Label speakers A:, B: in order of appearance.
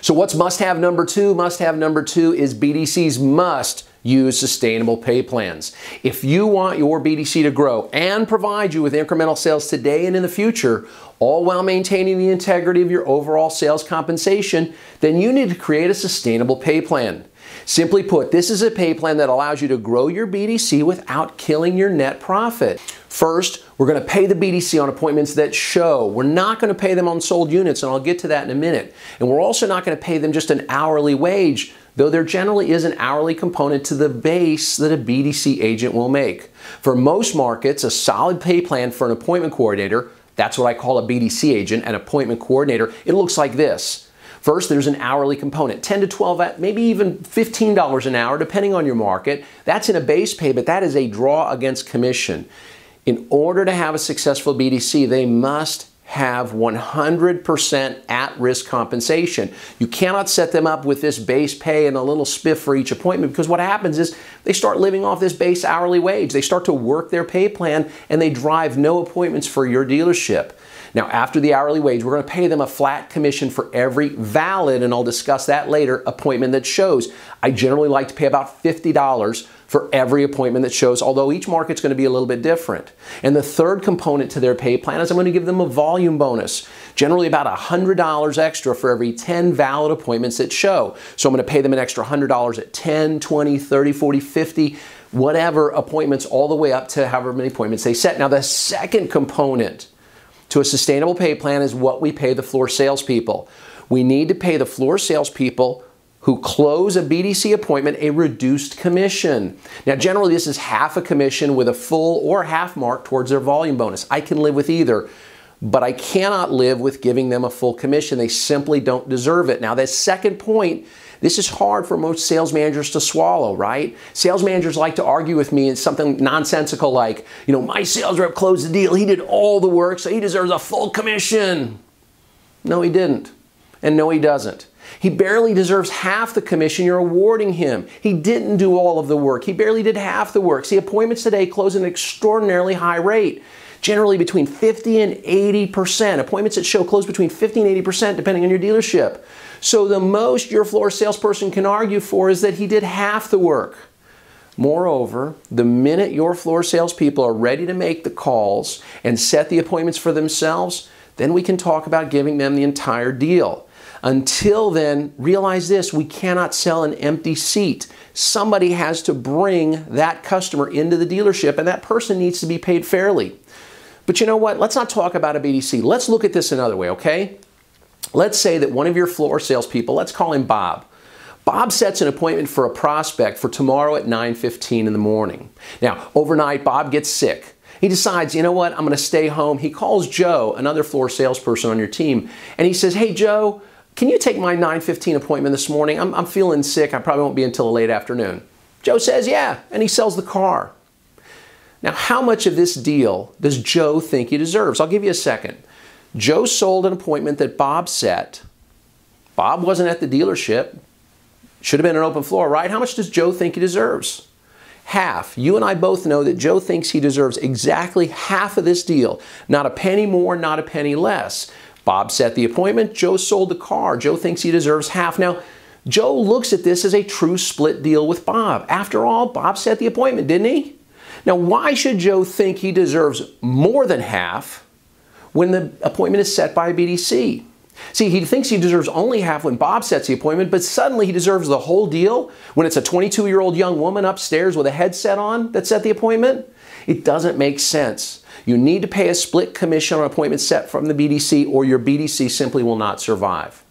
A: So what's must-have number two? Must-have number two is BDCs must use sustainable pay plans. If you want your BDC to grow and provide you with incremental sales today and in the future, all while maintaining the integrity of your overall sales compensation, then you need to create a sustainable pay plan. Simply put, this is a pay plan that allows you to grow your BDC without killing your net profit. First, we're going to pay the BDC on appointments that show. We're not going to pay them on sold units, and I'll get to that in a minute. And we're also not going to pay them just an hourly wage, though there generally is an hourly component to the base that a BDC agent will make. For most markets, a solid pay plan for an appointment coordinator, that's what I call a BDC agent, an appointment coordinator, it looks like this. First, there's an hourly component, 10 to 12, maybe even $15 an hour, depending on your market. That's in a base pay, but that is a draw against commission. In order to have a successful BDC, they must have 100% at-risk compensation. You cannot set them up with this base pay and a little spiff for each appointment, because what happens is they start living off this base hourly wage. They start to work their pay plan and they drive no appointments for your dealership. Now, after the hourly wage, we're going to pay them a flat commission for every valid, and I'll discuss that later, appointment that shows. I generally like to pay about $50 for every appointment that shows, although each market's going to be a little bit different. And the third component to their pay plan is I'm going to give them a volume bonus, generally about $100 extra for every 10 valid appointments that show. So I'm going to pay them an extra $100 at 10, 20, 30, 40, 50, whatever appointments, all the way up to however many appointments they set. Now, the second component to a sustainable pay plan is what we pay the floor salespeople. We need to pay the floor salespeople who close a BDC appointment a reduced commission. Now, generally, this is half a commission with a full or half mark towards their volume bonus. I can live with either, but I cannot live with giving them a full commission. They simply don't deserve it. Now, the second point, this is hard for most sales managers to swallow, right? Sales managers like to argue with me in something nonsensical like, my sales rep closed the deal. He did all the work, so he deserves a full commission. No, he didn't. And no, he doesn't. He barely deserves half the commission you're awarding him. He didn't do all of the work. He barely did half the work. See, appointments today close at an extraordinarily high rate, generally between 50 and 80%. Appointments that show close between 50 and 80% depending on your dealership. So the most your floor salesperson can argue for is that he did half the work. Moreover, the minute your floor salespeople are ready to make the calls and set the appointments for themselves, then we can talk about giving them the entire deal. Until then, realize this, we cannot sell an empty seat. Somebody has to bring that customer into the dealership, and that person needs to be paid fairly. But you know what? Let's not talk about a BDC. Let's look at this another way, okay? Let's say that one of your floor salespeople, let's call him Bob. Bob sets an appointment for a prospect for tomorrow at 9:15 in the morning. Now, overnight, Bob gets sick. He decides, you know what, I'm going to stay home. He calls Joe, another floor salesperson on your team, and he says, hey, Joe, can you take my 9:15 appointment this morning? I'm feeling sick. I probably won't be until the late afternoon. Joe says, yeah, and he sells the car. Now, how much of this deal does Joe think he deserves? I'll give you a second. Joe sold an appointment that Bob set. Bob wasn't at the dealership. Should have been an open floor, right? How much does Joe think he deserves? Half. You and I both know that Joe thinks he deserves exactly half of this deal. Not a penny more, not a penny less. Bob set the appointment. Joe sold the car. Joe thinks he deserves half. Now, Joe looks at this as a true split deal with Bob. After all, Bob set the appointment, didn't he? Now, why should Joe think he deserves more than half when the appointment is set by a BDC? See, he thinks he deserves only half when Bob sets the appointment, but suddenly he deserves the whole deal when it's a 22-year-old young woman upstairs with a headset on that set the appointment? It doesn't make sense. You need to pay a split commission on appointments set from the BDC, or your BDC simply will not survive.